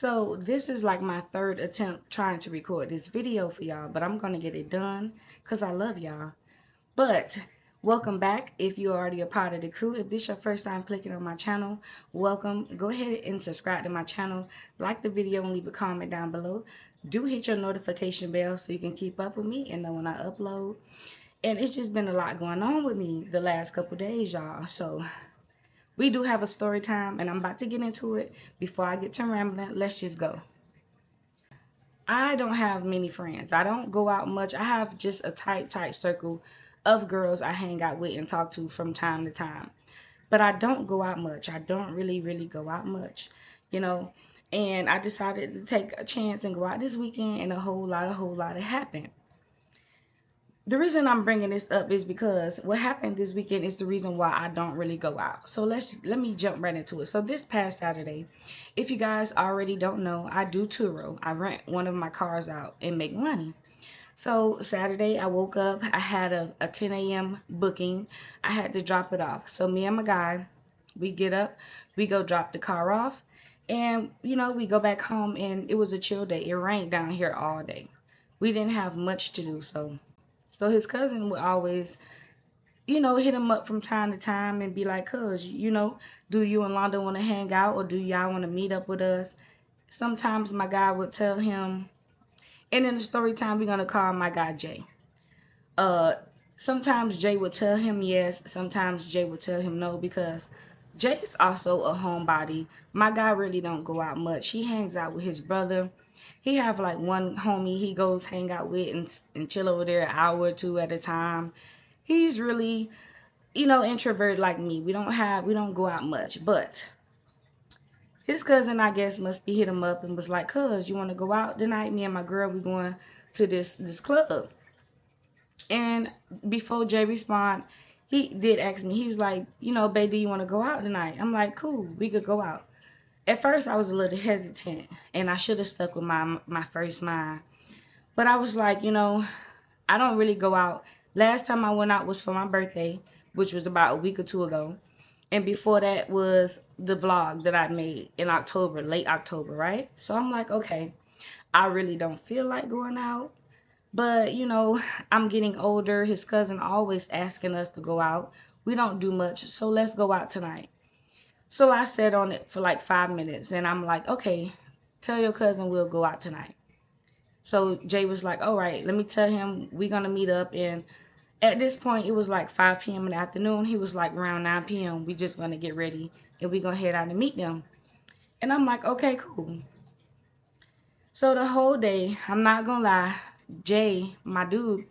So this is like my third attempt trying to record this video for y'all, but I'm gonna get it done because I love y'all. But welcome back. If you're already a part of the crew, if this is your first time clicking on my channel, welcome. Go ahead and subscribe to my channel, like the video, and leave a comment down below. Do hit your notification bell so you can keep up with me and know when I upload. And it's just been a lot going on with me the last couple days, y'all. So we do have a story time, and I'm about to get into it. Before I get to rambling, let's just go. I don't have many friends. I don't go out much. I have just a tight circle of girls I hang out with and talk to from time to time. But I don't go out much. I don't really go out much, you know. And I decided to take a chance and go out this weekend, and a whole lot happened. The reason I'm bringing this up is because what happened this weekend is the reason why I don't really go out. So let me jump right into it. So this past Saturday, if you guys already don't know, I do Turo. I rent one of my cars out and make money. So Saturday I woke up, I had a 10 a.m. booking. I had to drop it off. So me and my guy, we get up, we go drop the car off, and we go back home, and it was a chill day. It rained down here all day. We didn't have much to do, so his cousin would always, hit him up from time to time and be like, cuz, do you and Londa want to hang out, or do y'all want to meet up with us? Sometimes my guy would tell him, and in the story time, we're going to call my guy Jay. Uh, Sometimes Jay would tell him yes, sometimes Jay would tell him no, because Jay is also a homebody. My guy really don't go out much. He hangs out with his brother. He have like one homie he goes hang out with and chill over there an hour or two at a time. He's really, introvert like me. We don't go out much. But his cousin, I guess, must be hit him up and was like, cuz, you wanna go out tonight? Me and my girl, we going to this club. And before Jay respond, he did ask me, he was like, babe, do you wanna go out tonight? I'm like, cool, we could go out. At first I was a little hesitant, and I should have stuck with my first mind. But I was like, I don't really go out. Last time I went out was for my birthday, which was about a week or two ago. And before that was the vlog that I made in October, late October, right? So I'm like, okay, I really don't feel like going out. But, I'm getting older. His cousin always asking us to go out. We don't do much, so let's go out tonight. So I sat on it for like 5 minutes, and I'm like, okay, tell your cousin we'll go out tonight. So Jay was like, all right, let me tell him we're going to meet up. And at this point, it was like 5 p.m. in the afternoon. He was like, around 9 p.m., we just going to get ready and we're going to head out and meet them. And I'm like, okay, cool. So the whole day, I'm not going to lie, Jay, my dude,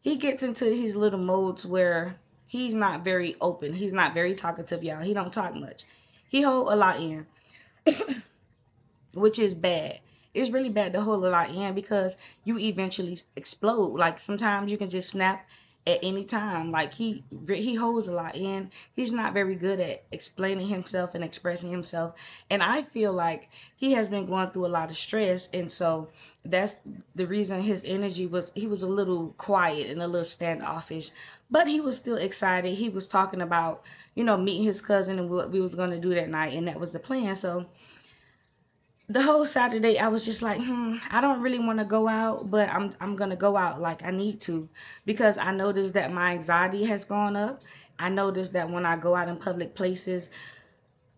he gets into his little modes where he's not very open. He's not very talkative, y'all. He don't talk much. He hold a lot in, which is bad. It's really bad to hold a lot in because you eventually explode. Like sometimes you can just snap at any time. Like he holds a lot in. He's not very good at explaining himself and expressing himself. And I feel like he has been going through a lot of stress, and so that's the reason his energy was, he was a little quiet and a little standoffish. But he was still excited. He was talking about, meeting his cousin and what we was going to do that night, and that was the plan. So the whole Saturday I was just like, I don't really want to go out, but I'm gonna go out like I need to, because I noticed that my anxiety has gone up. I noticed that when I go out in public places,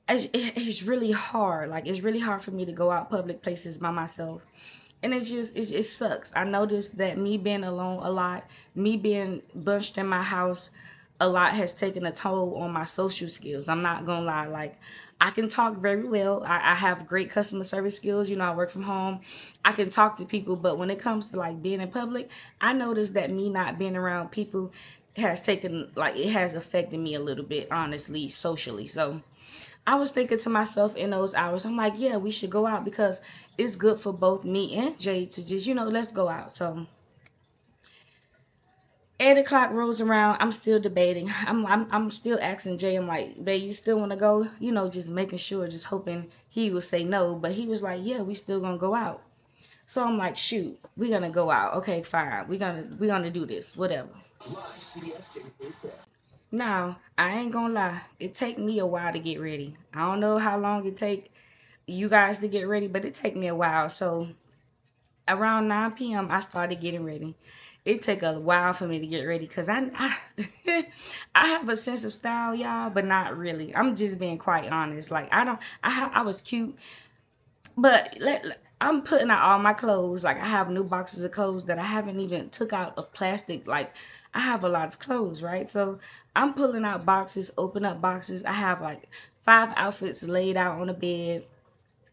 it's really hard. Like it's really hard for me to go out public places by myself. And it sucks. I noticed that me being alone a lot, me being bunched in my house a lot, has taken a toll on my social skills. I'm not gonna lie. Like I can talk very well. I have great customer service skills. I work from home. I can talk to people, but when it comes to like being in public, I noticed that me not being around people has taken, like, it has affected me a little bit, honestly, socially. So I was thinking to myself in those hours, I'm like, yeah, we should go out because it's good for both me and Jay to just, let's go out. So 8 o'clock rolls around. I'm still debating. I'm still asking Jay. I'm like, babe, you still want to go? Just making sure, just hoping he would say no. But he was like, yeah, we still gonna go out. So I'm like, shoot, we're gonna go out. Okay, fine. We're gonna do this. Whatever. Now, I ain't gonna lie. It take me a while to get ready. I don't know how long it take, you guys to get ready, but it take me a while. So around 9 p.m. I started getting ready. It took a while for me to get ready because I have a sense of style, y'all, but not really. I'm just being quite honest. Like I don't I was cute, but I'm putting out all my clothes. Like I have new boxes of clothes that I haven't even took out of plastic. Like I have a lot of clothes, right? So I'm pulling out boxes, open up boxes. I have like 5 outfits laid out on the bed.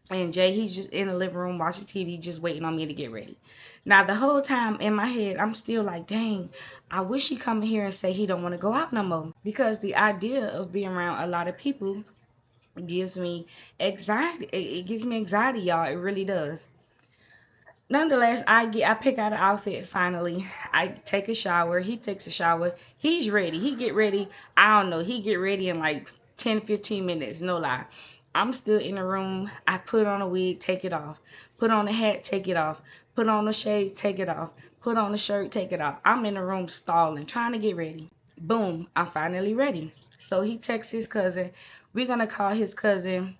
And Jay, he's just in the living room watching TV, just waiting on me to get ready. Now, the whole time in my head, I'm still like, dang, I wish he come in here and say he don't want to go out no more. Because the idea of being around a lot of people gives me anxiety. It gives me anxiety, y'all. It really does. Nonetheless, I pick out an outfit finally. I take a shower. He takes a shower. He's ready. He get ready. I don't know. He get ready in like 10, 15 minutes. No lie. I'm still in the room. I put on a wig, take it off. Put on a hat, take it off. Put on a shade, take it off. Put on a shirt, take it off. I'm in the room stalling, trying to get ready. Boom, I'm finally ready. So he texts his cousin. We're gonna call his cousin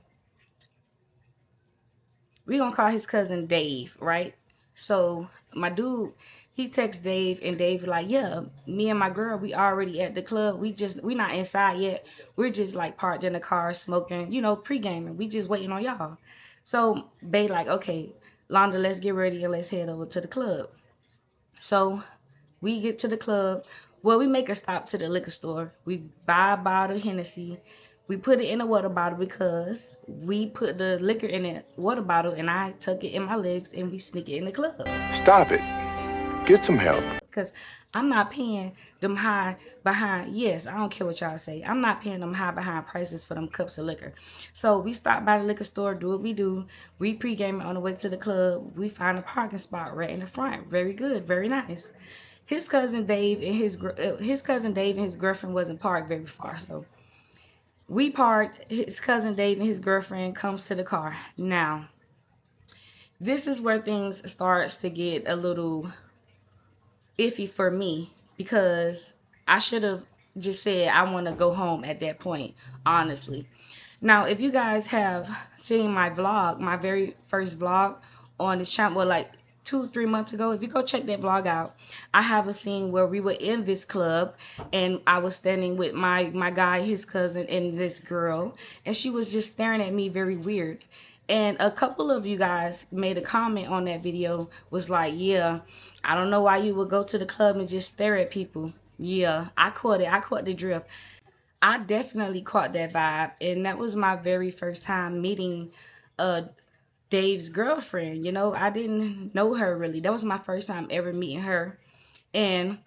Dave, right? So my dude, he texts Dave, and Dave like, yeah, me and my girl, we already at the club. We not inside yet. We're just like parked in the car smoking, pre-gaming. We just waiting on y'all. So they like, okay, Londa, let's get ready and let's head over to the club. So we get to the club. Well, we make a stop to the liquor store. We buy a bottle of Hennessy. We put it in a water bottle because we put the liquor in a water bottle and I tuck it in my legs and we sneak it in the club. Stop it. Get some help. Because I'm not paying them high behind, yes, I don't care what y'all say. I'm not paying them high behind prices for them cups of liquor. So we stop by the liquor store, do what we do. We pregame on the way to the club. We find a parking spot right in the front. Very good, very nice. His cousin Dave and his girlfriend wasn't parked very far, so we parked. His cousin Dave and his girlfriend comes to the car. Now, this is where things starts to get a little iffy for me because I should have just said I want to go home at that point, honestly. Now, if you guys have seen my vlog, my very first vlog on this channel, well, like 2 3 months ago, if you go check that vlog out, I have a scene where we were in this club and I was standing with my guy, his cousin, and this girl, and she was just staring at me very weird. And a couple of you guys made a comment on that video, was like, yeah, I don't know why you would go to the club and just stare at people. Yeah, I caught it. I caught the drift. I definitely caught that vibe. And that was my very first time meeting uh Dave's girlfriend. I didn't know her really. That was my first time ever meeting her. And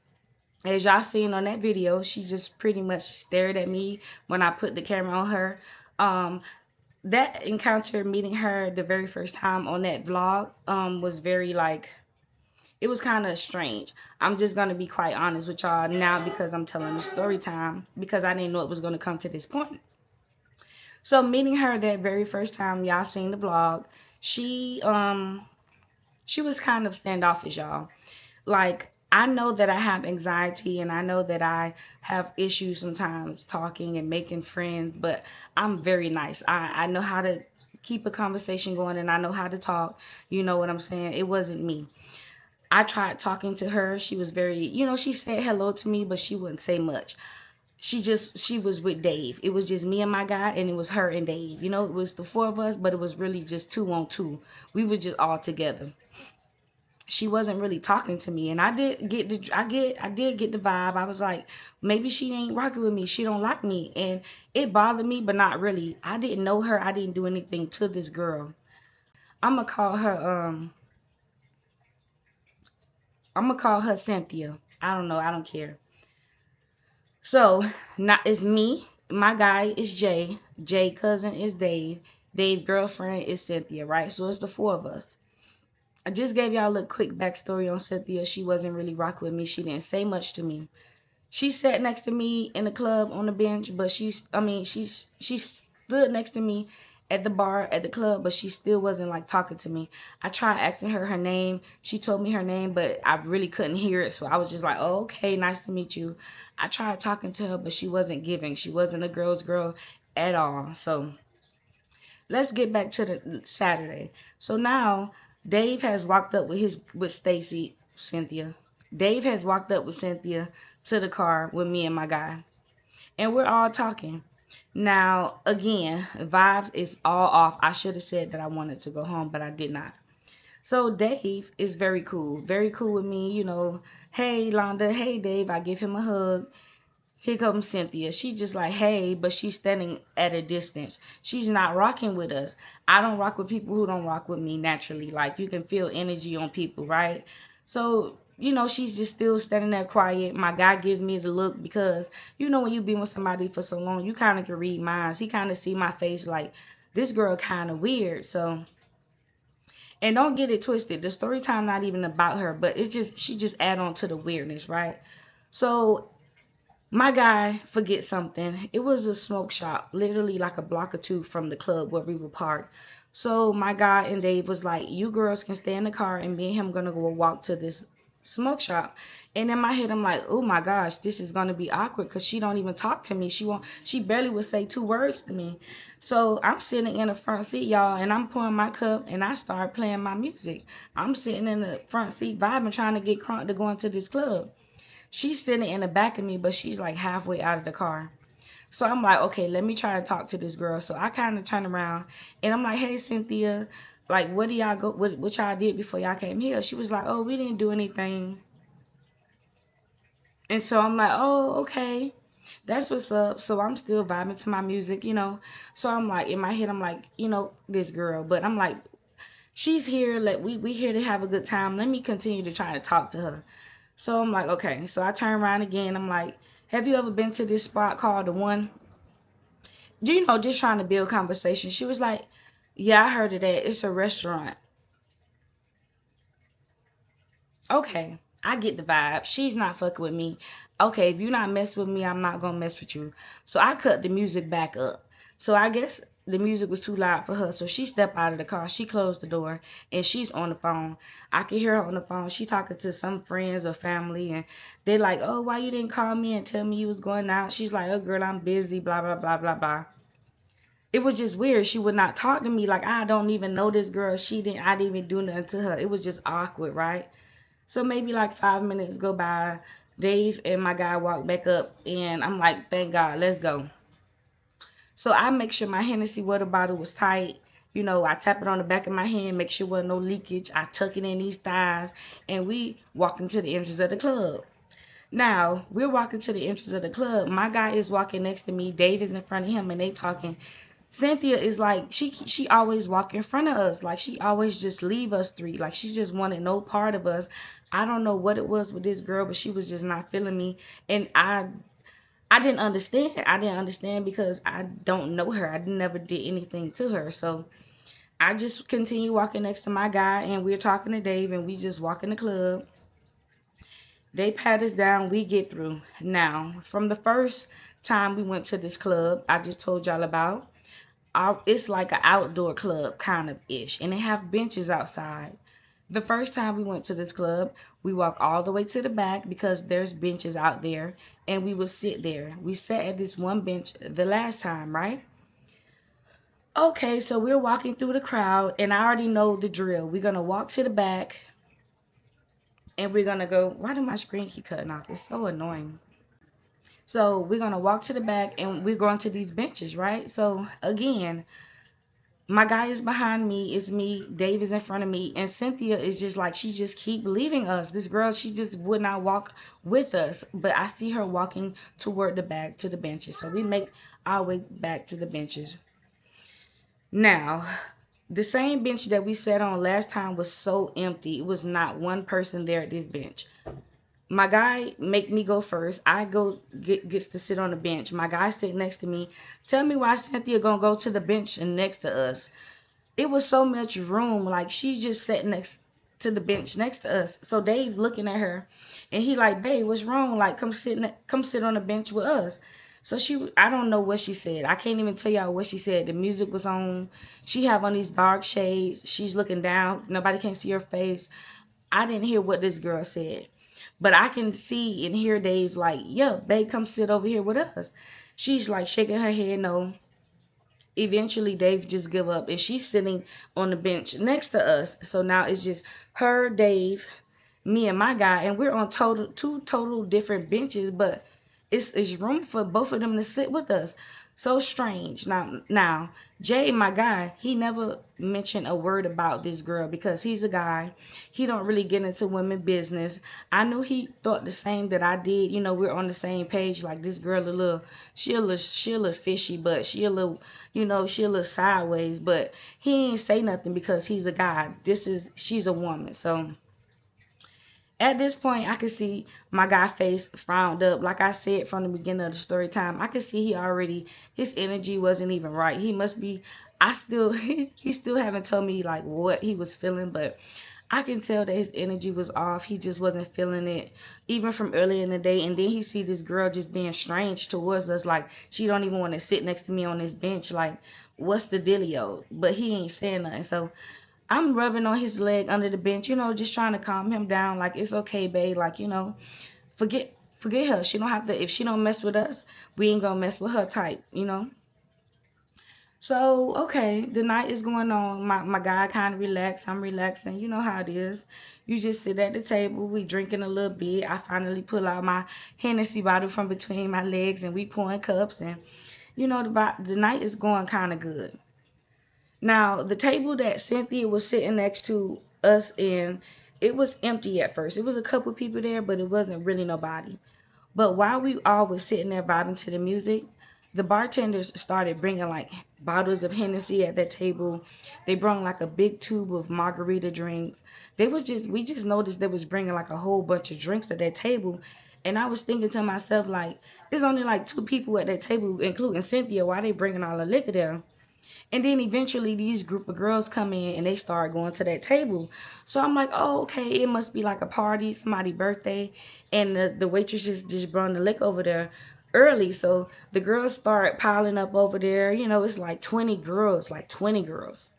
as y'all seen on that video, she just pretty much stared at me when I put the camera on her. That encounter, meeting her the very first time on that vlog, was very like, it was kind of strange. I'm just gonna be quite honest with y'all now because I'm telling the story time, because I didn't know it was gonna come to this point. So meeting her that very first time, y'all seen the vlog, she was kind of standoffish, y'all. Like, I know that I have anxiety and I know that I have issues sometimes talking and making friends, but I'm very nice. I know how to keep a conversation going and I know how to talk. You know what I'm saying? It wasn't me. I tried talking to her. She was very, she said hello to me, but she wouldn't say much. She was with Dave. It was just me and my guy, and it was her and Dave. It was the four of us, but it was really just 2 on 2. We were just all together. She wasn't really talking to me, and I did get the vibe. I was like, maybe she ain't rocking with me. She don't like me, and it bothered me, but not really. I didn't know her. I didn't do anything to this girl. I'm gonna call her Cynthia. I don't know. I don't care. So, not it's me. My guy is Jay. Jay cousin is Dave. Dave girlfriend is Cynthia, right? So it's the four of us. I just gave y'all a quick backstory on Cynthia. She wasn't really rocking with me. She didn't say much to me. She sat next to me in the club on the bench, but she stood next to me at the bar at the club, but she still wasn't like talking to me. I tried asking her name. She told me her name, but I really couldn't hear it, so I was just like, oh, okay, nice to meet you. I tried talking to her, but she wasn't giving. She wasn't a girl's girl at all. So let's get back to the Saturday. So now Dave has walked up with Stacy, Cynthia. Dave has walked up with Cynthia to the car with me and my guy, and we're all talking. Now again, vibes is all off. I should have said that I wanted to go home, but I did not. So Dave is very cool with me. Hey Londa, hey Dave. I give him a hug. Here comes Cynthia. She just like, hey, but she's standing at a distance. She's not rocking with us. I don't rock with people who don't rock with me naturally. Like, you can feel energy on people, right? So, she's just still standing there quiet. My guy gives me the look because, when you've been with somebody for so long, you kind of can read minds. He kind of see my face like, this girl kind of weird. So, and don't get it twisted. The story time not even about her, but it's just, she just add on to the weirdness, right? So my guy forget something. It was a smoke shop, literally like a block or two from the club where we were parked. So my guy and Dave was like, "You girls can stay in the car, and me and him gonna go walk to this smoke shop." And in my head, I'm like, "Oh my gosh, this is gonna be awkward because she don't even talk to me. She won't. She barely would say 2 words to me." So I'm sitting in the front seat, y'all, and I'm pouring my cup, and I start playing my music. I'm sitting in the front seat, vibing, trying to get crunk to go into this club. She's sitting in the back of me, but she's like halfway out of the car. So I'm like, okay, let me try to talk to this girl. So I kind of turn around and I'm like, hey, Cynthia, like, what do y'all go? What y'all did before y'all came here? She was like, oh, we didn't do anything. And so I'm like, oh, okay, that's what's up. So I'm still vibing to my music. So I'm like, in my head, I'm like, this girl. But I'm like, she's here. Let we here to have a good time. Let me continue to try to talk to her. So I'm like, okay. So I turn around again. I'm like, have you ever been to this spot called the One? Just trying to build conversation. She was like, yeah, I heard of that. It's a restaurant. Okay, I get the vibe. She's not fucking with me. Okay, if you're not messing with me, I'm not gonna mess with you. So I cut the music back up. So I guess the music was too loud for her. So she stepped out of the car. She closed the door and she's on the phone. I can hear her on the phone. She talking to some friends or family and they're like, oh, why you didn't call me and tell me you was going out? She's like, oh girl, I'm busy, blah, blah, blah, blah, blah. It was just weird. She would not talk to me like I don't even know this girl. I didn't even do nothing to her. It was just awkward, right? So maybe like 5 minutes go by. Dave and my guy walk back up, and I'm like, thank God, let's go. So I make sure my Hennessy water bottle was tight. I tap it on the back of my hand, make sure there was no leakage. I tuck it in these thighs, and we walk into the entrance of the club. Now, we're walking to the entrance of the club. My guy is walking next to me. Dave is in front of him, and they talking. Cynthia is like, she always walk in front of us. Like, she always just leave us three. Like, she just wanted no part of us. I don't know what it was with this girl, but she was just not feeling me. And I didn't understand. I didn't understand because I don't know her. I never did anything to her. So I just continue walking next to my guy, and we're talking to Dave, and we just walk in the club. They pat us down, we get through. Now, from the first time we went to this club, I just told y'all about, it's like an outdoor club kind of ish, and they have benches outside. The first time we went to this club, we walked all the way to the back because there's benches out there, and we would sit there. We sat at this one bench the last time, right? Okay, so we're walking through the crowd, and I already know the drill. We're gonna walk to the back, and we're gonna go. Why do my screen keep cutting off? It's so annoying. So we're gonna walk to the back and we're going to these benches, right? So again, my guy is behind me, it's me, Dave is in front of me, and Cynthia is just like she just keep leaving us. This girl, she just would not walk with us. But I see her walking toward the back to the benches. So we make our way back to the benches. Now, the same bench that we sat on last time was so empty. It was not one person there at this bench. My guy make me go first. I go gets to sit on the bench. My guy sit next to me. Tell me why Cynthia gonna go to the bench and next to us. It was so much room. Like she just sat next to the bench next to us. So Dave looking at her, and he like, babe, what's wrong? Like come sit on the bench with us. So I don't know what she said. I can't even tell y'all what she said. The music was on. She have on these dark shades. She's looking down. Nobody can see her face. I didn't hear what this girl said. But I can see and hear Dave like, yeah, babe, come sit over here with us. She's like shaking her head, no. Eventually Dave just give up, and she's sitting on the bench next to us. So now it's just her, Dave, me, and my guy, and we're on two total different benches, but it's room for both of them to sit with us. So strange. Now Jay, my guy, he never mentioned a word about this girl because he's a guy. He don't really get into women business. I knew he thought the same that I did. We're on the same page. Like, this girl a little, she a little fishy, but she a little, she a little sideways. But he ain't say nothing because he's a guy. She's a woman. So at this point, I could see my guy face frowned up. Like I said from the beginning of the story time, I could see his energy wasn't even right. He must be, he still haven't told me like what he was feeling, but I can tell that his energy was off. He just wasn't feeling it, even from earlier in the day. And then he see this girl just being strange towards us, like she don't even want to sit next to me on this bench. Like, what's the dealio? But he ain't saying nothing. So I'm rubbing on his leg under the bench, just trying to calm him down. Like, it's okay, babe. Like, forget her. She don't have to. If she don't mess with us, we ain't gonna mess with her type. So okay, the night is going on. My guy kind of relaxed. I'm relaxing. You know how it is. You just sit at the table. We drinking a little bit. I finally pull out my Hennessy bottle from between my legs, and we pouring cups. And the night is going kind of good. Now, the table that Cynthia was sitting next to us in, it was empty at first. It was a couple people there, but it wasn't really nobody. But while we all was sitting there vibing to the music, the bartenders started bringing like bottles of Hennessy at that table. They brought like a big tube of margarita drinks. We just noticed they was bringing like a whole bunch of drinks at that table. And I was thinking to myself, like, there's only like two people at that table, including Cynthia. Why they bringing all the liquor there? And then eventually these group of girls come in and they start going to that table. So I'm like, oh, okay, it must be like a party, somebody's birthday. And the waitresses just brought the liquor over there early. So the girls start piling up over there. It's like 20 girls, like 20 girls.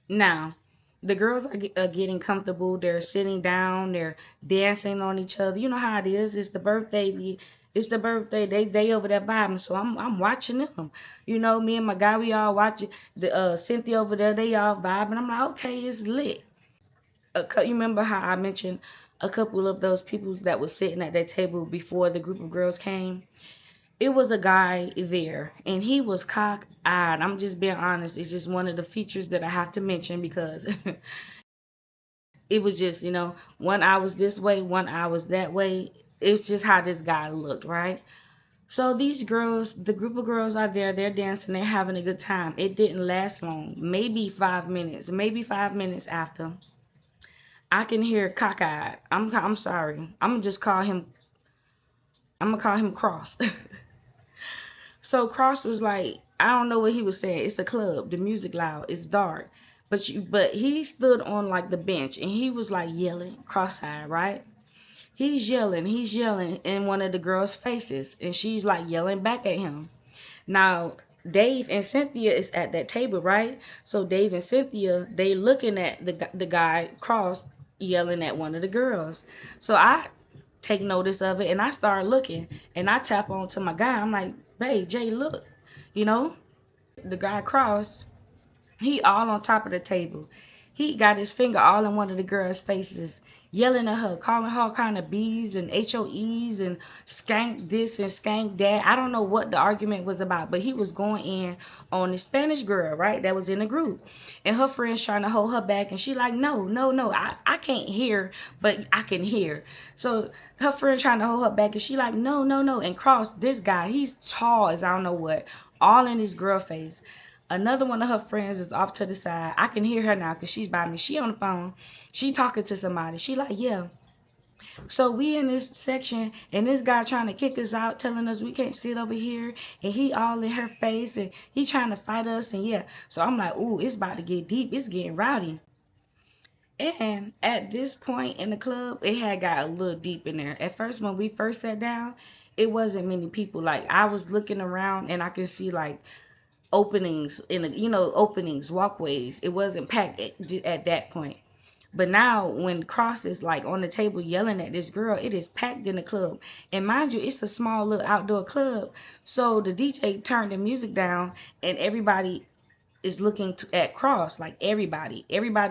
Now, the girls are getting comfortable. They're sitting down. They're dancing on each other. You know how it is. It's the birthday. It's the birthday. They over there vibing. So I'm watching them. Me and my guy, we all watching. The Cynthia over there, they all vibing. I'm like, okay, it's lit. You remember how I mentioned a couple of those people that was sitting at that table before the group of girls came? It was a guy there, and he was cock-eyed. I'm just being honest. It's just one of the features that I have to mention because it was just, one eye was this way, one eye was that way. It's just how this guy looked, right? So these girls, the group of girls are there, they're dancing, they're having a good time. It didn't last long, maybe 5 minutes, maybe 5 minutes after. I can hear cockeyed. I'm sorry. I'm gonna call him Cross. So Cross was like, I don't know what he was saying. It's a club. The music loud. It's dark. But he stood on like the bench and he was like yelling, cross-eyed, right? He's yelling in one of the girls' faces, and she's like yelling back at him. Now, Dave and Cynthia is at that table, right? So Dave and Cynthia, they looking at the guy Cross yelling at one of the girls. So I take notice of it and I start looking and I tap on to my guy. I'm like, "Babe, Jay, look," you know. The guy Cross, he all on top of the table. He got his finger all in one of the girls' faces, yelling at her, calling her kind of B's and HOEs and skank this and skank that. I don't know what the argument was about, but he was going in on the Spanish girl, right, that was in the group. And her friends trying to hold her back, and she like, no, no, no, I can't hear, but I can hear. So her friend trying to hold her back, and she like, no, no, no. And Cross, this guy, he's tall as I don't know what, all in his girl face. Another one of her friends is off to the side. I can hear her now because she's by me. She on the phone. She talking to somebody. She like, yeah. So we in this section and this guy trying to kick us out, telling us we can't sit over here. And he all in her face and he trying to fight us. And yeah. So I'm like, ooh, it's about to get deep. It's getting rowdy. And at this point in the club, it had got a little deep in there. At first, when we first sat down, it wasn't many people. Like, I was looking around and I could see like openings in the, openings, walkways. It wasn't packed at that point. But now when Cross is like on the table yelling at this girl, it is packed in the club. And mind you, it's a small little outdoor club. So the DJ turned the music down and everybody is looking at Cross. Like everybody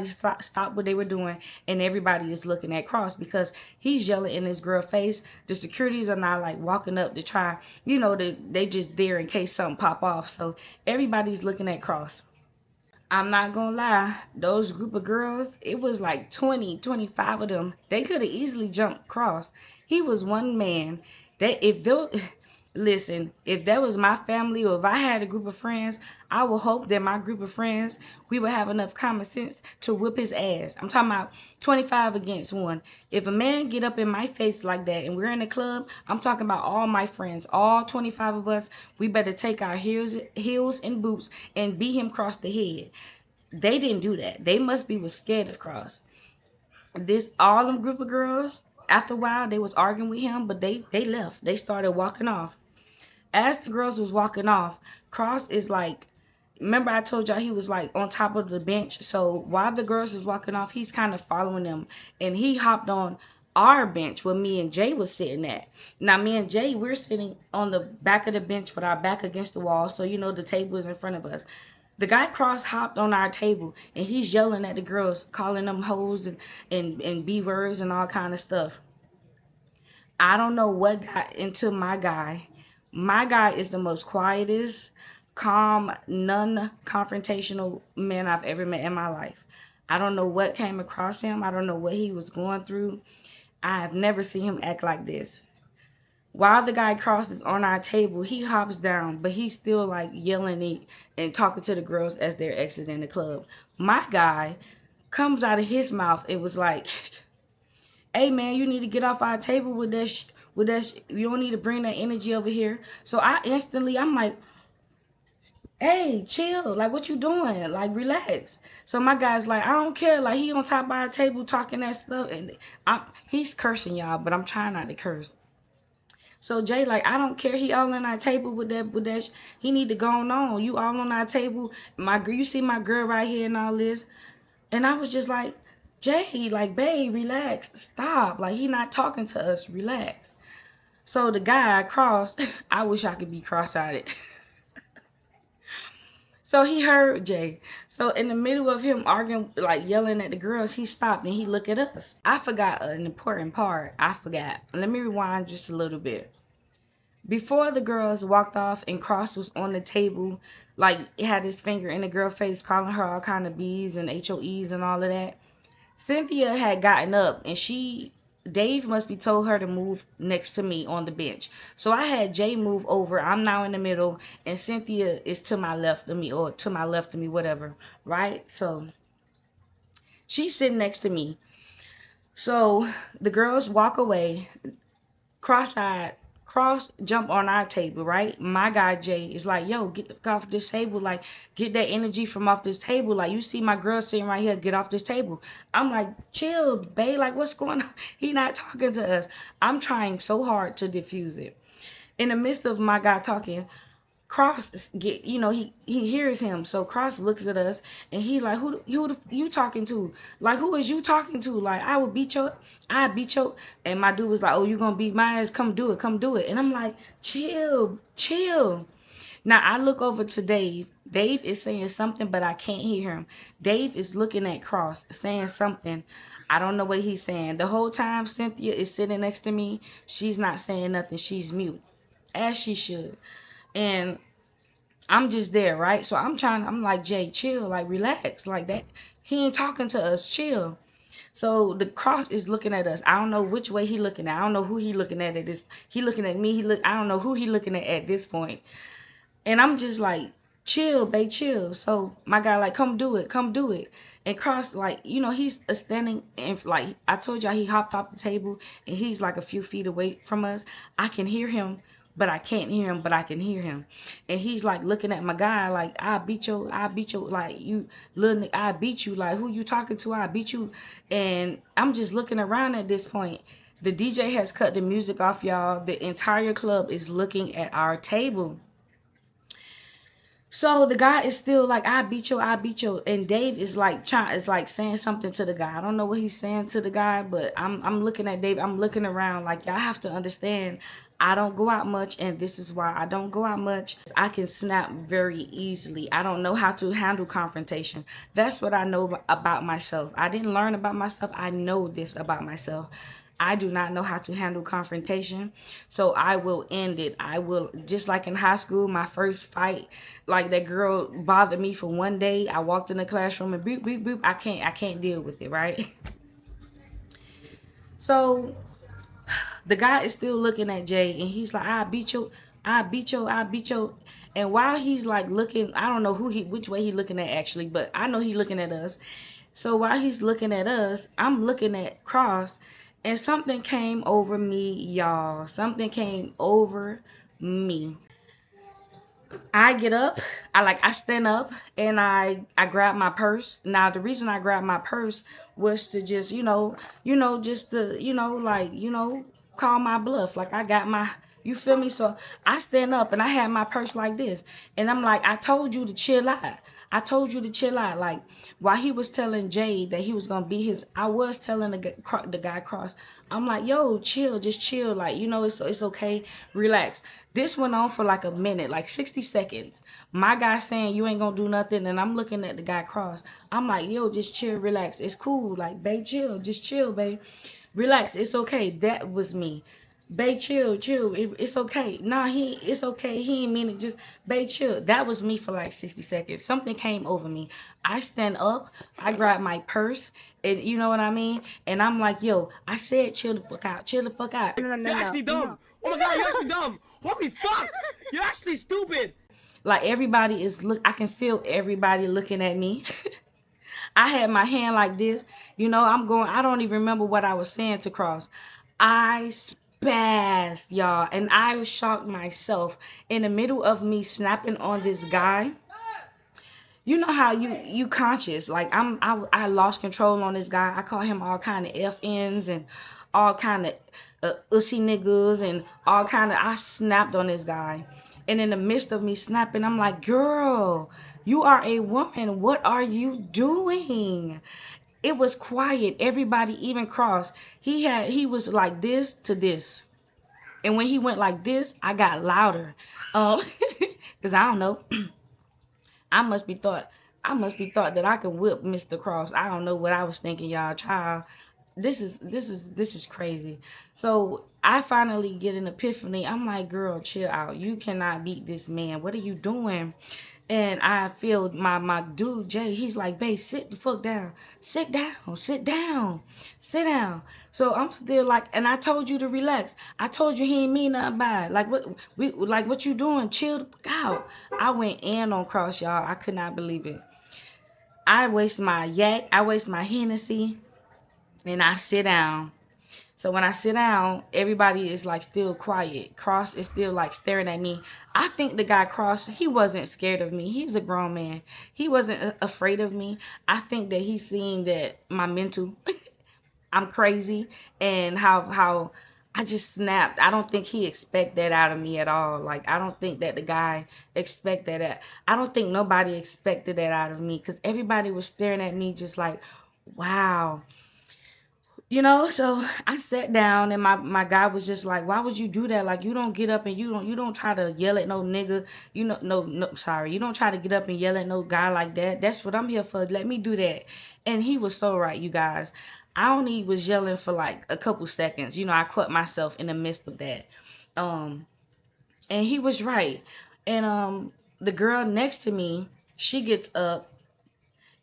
stopped what they were doing and everybody is looking at Cross because he's yelling in this girl's face. The securities are not like walking up to try, they just there in case something pop off. So everybody's looking at Cross. I'm not gonna lie, those group of girls, it was like 20, 25 of them. They could have easily jumped across. He was one man. That if those listen, if that was my family or if I had a group of friends, I would hope that my group of friends, we would have enough common sense to whip his ass. I'm talking about 25 against one. If a man get up in my face like that and we're in a club, I'm talking about all my friends, all 25 of us, we better take our heels and boots and beat him across the head. They didn't do that. They must be was scared of Cross. This all them group of girls, after a while, they was arguing with him, but they left. They started walking off. As the girls was walking off, Cross is like, remember I told y'all he was like on top of the bench. So while the girls was walking off, he's kind of following them, and he hopped on our bench where me and Jay was sitting at. Now me and Jay, we're sitting on the back of the bench with our back against the wall, so the table is in front of us. The guy Cross hopped on our table and he's yelling at the girls, calling them hoes and B words and all kind of stuff. I don't know what got into my guy. My guy is the most quietest, calm, non-confrontational man I've ever met in my life. I don't know what came across him. I don't know what he was going through. I have never seen him act like this. While the guy crosses on our table, he hops down, but he's still like yelling and talking to the girls as they're exiting the club. My guy comes out of his mouth, it was like, hey man, you need to get off our table with that you don't need to bring that energy over here. So I'm like, hey, chill, like what you doing, like relax. So my guy's like, I don't care, like he on top of our table talking that stuff, and he's cursing y'all, but I'm trying not to curse. So Jay, like, I don't care. He all on our table with that. He need to go on. You all on our table. My girl, you see my girl right here and all this. And I was just like, Jay, like, babe, relax, stop. Like, he not talking to us. Relax. So the guy crossed. I wish I could be cross-eyed. So he heard Jay. So in the middle of him arguing, like yelling at the girls, he stopped and he looked at us. I forgot an important part. I forgot. Let me rewind just a little bit. Before the girls walked off and Cross was on the table, like it had his finger in the girl's face, calling her all kind of B's and HOEs and all of that. Cynthia had gotten up and Dave must be told her to move next to me on the bench. So I had Jay move over. I'm now in the middle and Cynthia is to my left of me or to my left of me, whatever. Right? So she's sitting next to me. So the girls walk away, cross-eyed. Cross jump on our table, right? My guy Jay is like, yo, get off this table, like get that energy from off this table. Like you see my girl sitting right here, get off this table. I'm like, chill, babe, like what's going on? He not talking to us. I'm trying so hard to diffuse it. In the midst of my guy talking, Cross he hears him. So Cross looks at us and he like, who you talking to? Like who is you talking to? Like I beat your. And my dude was like, oh, you gonna beat my ass? Come do it. And I'm like, chill. Now I look over to Dave. Dave is saying something, but I can't hear him. Dave is looking at Cross, saying something. I don't know what he's saying. The whole time Cynthia is sitting next to me, she's not saying nothing. She's mute, as she should. And I'm just there, right? So I'm like, Jay, chill, like relax, like that. He ain't talking to us, chill. So the Cross is looking at us. I don't know which way he looking at. I don't know who he looking at this. He looking at me. I don't know who he looking at this point. And I'm just like, chill, babe, chill. So my guy like, come do it. And Cross, like, he's standing and like I told y'all, he hopped off the table and he's like a few feet away from us. I can hear him, but I can't hear him, but I can hear him. And he's like looking at my guy like, I beat you, like you little nigga, I beat you, like who you talking to? I beat you. And I'm just looking around at this point. The DJ has cut the music off, y'all. The entire club is looking at our table. So the guy is still like, I beat you, and Dave is like trying, is like saying something to the guy. I don't know what he's saying to the guy, but I'm looking at Dave. I'm looking around like, y'all have to understand. I don't go out much, and this is why I don't go out much. I can snap very easily. I don't know how to handle confrontation. That's what I know about myself. I didn't learn about myself. I know this about myself. I do not know how to handle confrontation. So I will end it. I will, just like in high school, my first fight, like that girl bothered me for one day. I walked in the classroom and boop, boop, boop. I can't deal with it, right? So the guy is still looking at Jay and he's like, I beat you. And while he's like looking, I don't know which way he looking at actually, but I know he looking at us. So while he's looking at us, I'm looking at Cross, and something came over me, y'all. Something came over me. I get up, I stand up and I grab my purse. Now the reason I grabbed my purse was to just, just to, call my bluff. Like I got my, you feel me? So I stand up and I had my purse like this. And I'm like, I told you to chill out. I told you to chill out. Like while he was telling Jay that he was gonna be his, I was telling the guy Cross. I'm like, yo, chill, just chill. Like it's okay, relax. This went on for like a minute, like 60 seconds. My guy saying you ain't gonna do nothing, and I'm looking at the guy Cross. I'm like, yo, just chill, relax. It's cool. Like, babe, chill, just chill, babe. Relax. It's okay. That was me. Babe, chill, chill. It's okay. Nah, it's okay. He ain't mean it. Just, babe, chill. That was me for like 60 seconds. Something came over me. I stand up. I grab my purse. And you know what I mean? And I'm like, yo, I said chill the fuck out. Chill the fuck out. You're actually dumb. Oh my god, you're actually dumb. Holy fuck. You're actually stupid. Like everybody is I can feel everybody looking at me. I had my hand like this. I don't even remember what I was saying to Cross. I spazzed, y'all, and I shocked myself in the middle of me snapping on this guy. You know how you conscious, like I lost control on this guy. I call him all kind of FNs and all kind of ussy niggas and all kind of, I snapped on this guy. And in the midst of me snapping, I'm like, girl, you are a woman, what are you doing? It was quiet. Everybody, even Cross, he was like this to this. And when he went like this, I got louder. Because I don't know. I must be thought that I could whip Mr. Cross. I don't know what I was thinking, y'all. Child, this is crazy. So I finally get an epiphany. I'm like, girl, chill out. You cannot beat this man. What are you doing? And I feel my dude Jay. He's like, babe, sit the fuck down. Sit down. Sit down. Sit down. So I'm still like, and I told you to relax. I told you he ain't mean nothing by it. What you doing? Chill the fuck out. I went in on Cross, y'all. I could not believe it. I waste my yak. I waste my Hennessy, and I sit down. So when I sit down, everybody is like still quiet. Cross is still like staring at me. I think the guy Cross, he wasn't scared of me. He's a grown man. He wasn't afraid of me. I think that he's seeing that my mental, I'm crazy, and how I just snapped. I don't think he expect that out of me at all. Like I don't think that the guy expect that. I don't think nobody expected that out of me, because everybody was staring at me just like, wow. So I sat down, and my guy was just like, why would you do that? Like, you don't get up and you don't try to yell at no nigga. No, sorry. You don't try to get up and yell at no guy like that. That's what I'm here for. Let me do that. And he was so right, you guys. I only was yelling for like a couple seconds. I caught myself in the midst of that. And he was right. And the girl next to me, she gets up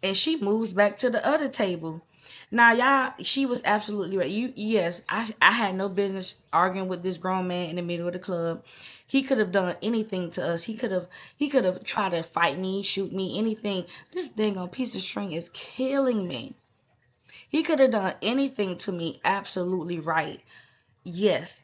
and she moves back to the other table. Now, y'all, she was absolutely right. Yes, I had no business arguing with this grown man in the middle of the club. He could have done anything to us. He could have tried to fight me, shoot me, anything. This dang on piece of string is killing me. He could have done anything to me. Absolutely right. Yes.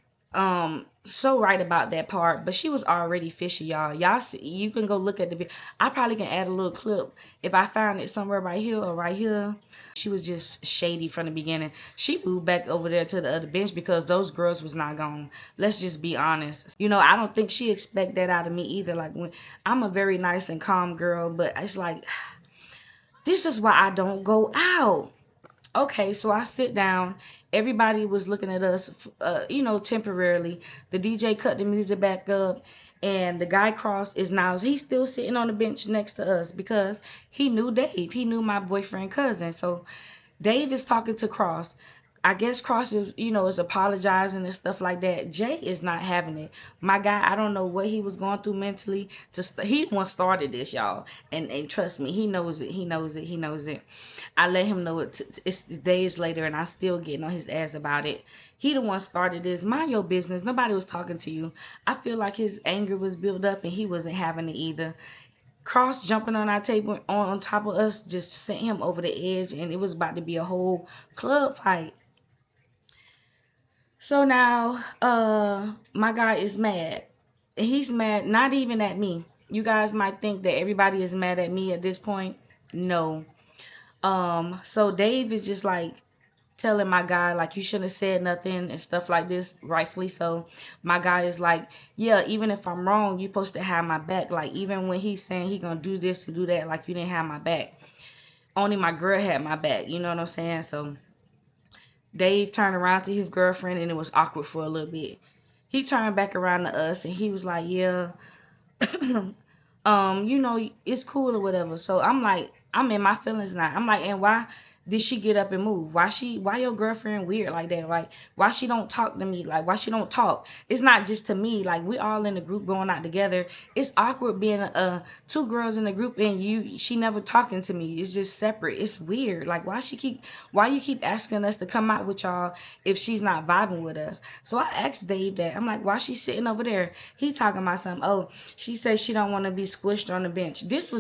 So right about that part, but she was already fishy, y'all. Y'all see, you can go look at the video. I probably can add a little clip if I found it somewhere right here or right here. She was just shady from the beginning. She moved back over there to the other bench because those girls was not gone. Let's just be honest. You know, I don't think she expect that out of me either. Like, when I'm a very nice and calm girl, but it's like, this is why I don't go out. Okay, so I sit down. Everybody was looking at us, temporarily. The DJ cut the music back up, and the guy Cross is now, he's still sitting on the bench next to us because he knew Dave. He knew my boyfriend cousin. So Dave is talking to Cross. I guess Cross is apologizing and stuff like that. Jay is not having it. My guy, I don't know what he was going through mentally. He once started this, y'all, and trust me, he knows it. He knows it. He knows it. I let him know it. It's days later, and I still getting on his ass about it. He the one started this. Mind your business. Nobody was talking to you. I feel like his anger was built up, and he wasn't having it either. Cross jumping on our table on top of us just sent him over the edge, and it was about to be a whole club fight. So now, my guy is mad. He's mad not even at me. You guys might think that everybody is mad at me at this point. No. So Dave is just like telling my guy, like, you shouldn't have said nothing and stuff like this, rightfully so. My guy is like, yeah, even if I'm wrong, you supposed to have my back. Like, even when he's saying he gonna do this and do that, like, you didn't have my back. Only my girl had my back, you know what I'm saying? So Dave turned around to his girlfriend, and it was awkward for a little bit. He turned back around to us, and he was like, yeah, it's cool or whatever. So I'm like, I'm in my feelings now. I'm like, and why did she get up and move? Why your girlfriend weird like that? Like, why she don't talk to me? Like, why she don't talk? It's not just to me. Like, we all in the group going out together. It's awkward being two girls in the group, and she never talking to me. It's just separate. It's weird. Like, why you keep asking us to come out with y'all if she's not vibing with us? So I asked Dave that. I'm like, why she sitting over there? He talking about something. Oh, she said she don't want to be squished on the bench. This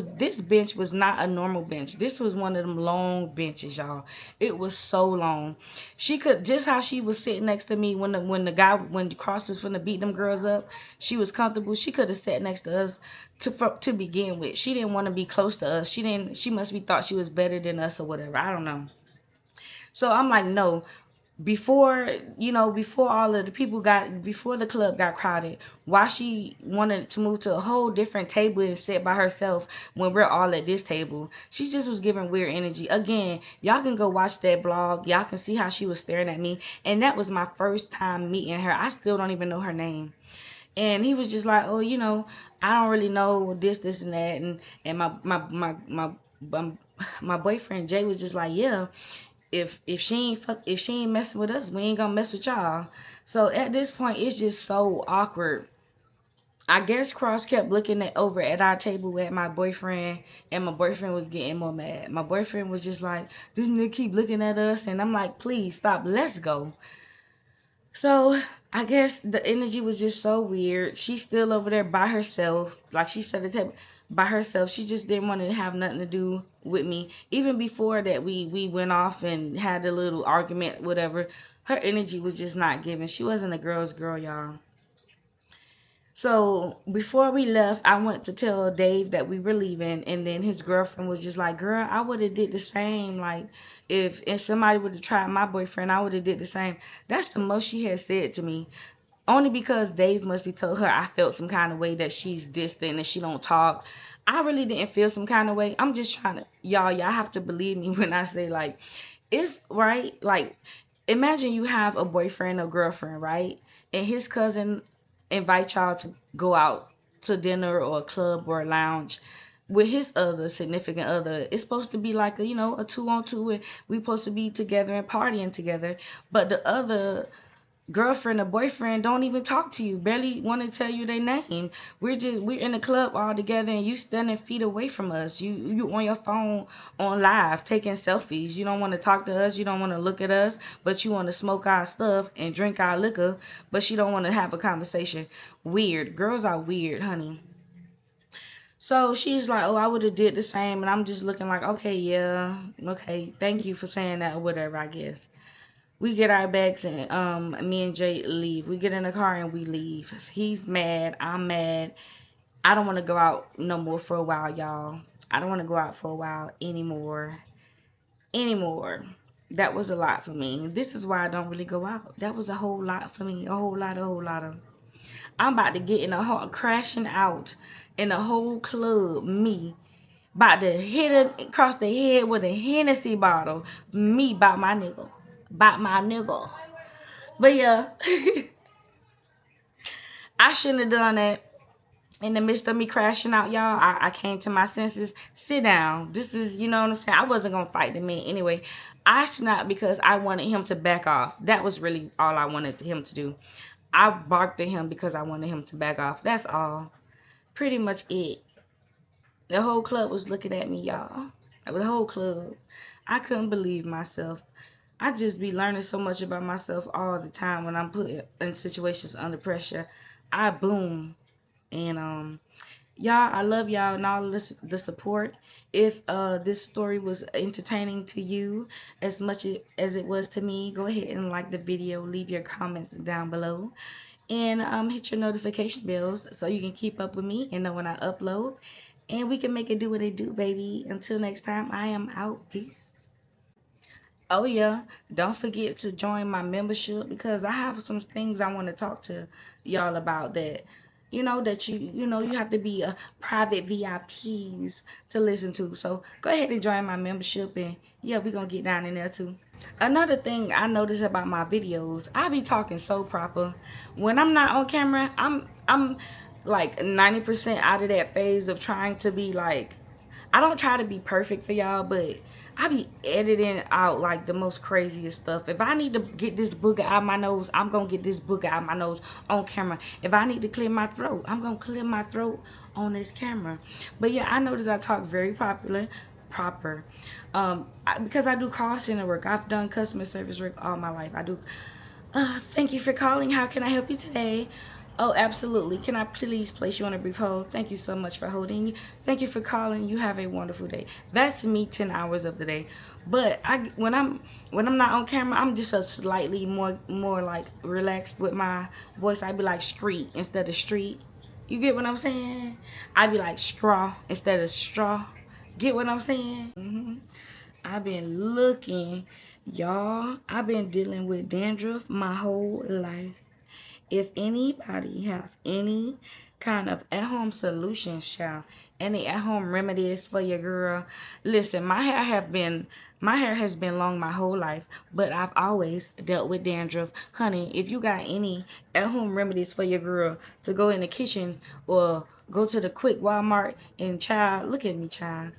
bench was not a normal bench. This was one of them long benches, y'all. It was so long. She could, just how she was sitting next to me when the Cross was finna beat them girls up, she was comfortable. She could have sat next to us to begin with. She didn't want to be close to us. She must be thought she was better than us or whatever. I don't know. So I'm like, no. Before all of the people before the club got crowded, why she wanted to move to a whole different table and sit by herself when we're all at this table? She just was giving weird energy. Again, y'all can go watch that vlog. Y'all can see how she was staring at me. And that was my first time meeting her. I still don't even know her name. And he was just like, oh, I don't really know this and that. And my boyfriend Jay was just like, yeah, if she ain't messing with us, we ain't gonna mess with y'all. So at this point, it's just so awkward. I guess Cross kept looking over at our table at my boyfriend, and my boyfriend was getting more mad. My boyfriend was just like, this nigga keep looking at us, and I'm like, please stop, let's go. So I guess the energy was just so weird. She's still over there by herself. Like she said, by herself. She just didn't want to have nothing to do with me. Even before that, we went off and had a little argument, whatever. Her energy was just not giving. She wasn't a girl's girl, y'all. So before we left, I went to tell Dave that we were leaving, and then his girlfriend was just like, "Girl, I would have did the same. Like, if somebody would have tried my boyfriend, I would have did the same." That's the most she had said to me. Only because Dave must be told her I felt some kind of way that she's distant and she don't talk. I really didn't feel some kind of way. I'm just trying to, y'all have to believe me when I say, like, it's right. Like, imagine you have a boyfriend or girlfriend, right? And his cousin invite y'all to go out to dinner or a club or a lounge with his other significant other. It's supposed to be like a 2-on-2, and we supposed to be together and partying together. But the other girlfriend or boyfriend don't even talk to you, barely want to tell you their name. We're in the club all together, and you standing feet away from us. You on your phone on live taking selfies. You don't want to talk to us, you don't want to look at us, but you want to smoke our stuff and drink our liquor, but you don't want to have a conversation. Weird. Girls are weird, honey. So she's like, oh, I would have did the same, and I'm just looking like, okay, yeah, okay, thank you for saying that or whatever, I guess. We get our bags and me and Jay leave. We get in the car and we leave. He's mad. I'm mad. I don't want to go out no more for a while, y'all. I don't want to go out for a while anymore. Anymore. That was a lot for me. This is why I don't really go out. That was a whole lot for me. A whole lot of. I'm about to get in a whole crashing out in a whole club. Me about to hit it across the head with a Hennessy bottle. Me by my nigga. By my nigga. But yeah, I shouldn't have done that. In the midst of me crashing out, y'all, I came to my senses. Sit down. This is, you know what I'm saying? I wasn't going to fight the man anyway. I snapped because I wanted him to back off. That was really all I wanted him to do. I barked at him because I wanted him to back off. That's all. Pretty much it. The whole club was looking at me, y'all. The whole club. I couldn't believe myself. I just be learning so much about myself all the time when I'm put in situations under pressure. I boom. And y'all, I love y'all and all this, the support. If this story was entertaining to you as much as it was to me, go ahead and like the video, leave your comments down below, and hit your notification bells so you can keep up with me and know when I upload, and we can make it do what it do, baby. Until next time, I am out. Peace. Oh yeah, don't forget to join my membership because I have some things I want to talk to y'all about that that you have to be a private VIPs to listen to. So go ahead and join my membership, and yeah, we're gonna get down in there too. Another thing I notice about my videos, I be talking so proper. When I'm not on camera, I'm like 90% out of that phase of trying to be like, I don't try to be perfect for y'all, but I be editing out like the most craziest stuff. If I need to get this booger out my nose, I'm gonna get this booger out my nose on camera. If I need to clear my throat, I'm gonna clear my throat on this camera. But yeah, I notice I talk very proper. Because I do call center work. I've done customer service work all my life. I do. Thank you for calling. How can I help you today? Oh, absolutely. Can I please place you on a brief hold? Thank you so much for holding. Thank you for calling. You have a wonderful day. That's me 10 hours of the day. But when I'm not on camera, I'm just a slightly more like relaxed with my voice. I'd be like street instead of street. You get what I'm saying? I'd be like straw instead of straw. Get what I'm saying? I've been looking, y'all. I've been dealing with dandruff my whole life. If anybody have any kind of at-home solutions, child, any at-home remedies for your girl, listen, my hair has been long my whole life, but I've always dealt with dandruff. Honey, if you got any at-home remedies for your girl to go in the kitchen or go to the quick Walmart and child, look at me, child.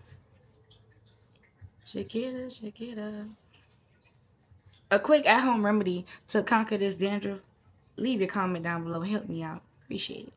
Shakira, Shakira. A quick at-home remedy to conquer this dandruff, leave your comment down below. Help me out. Appreciate it.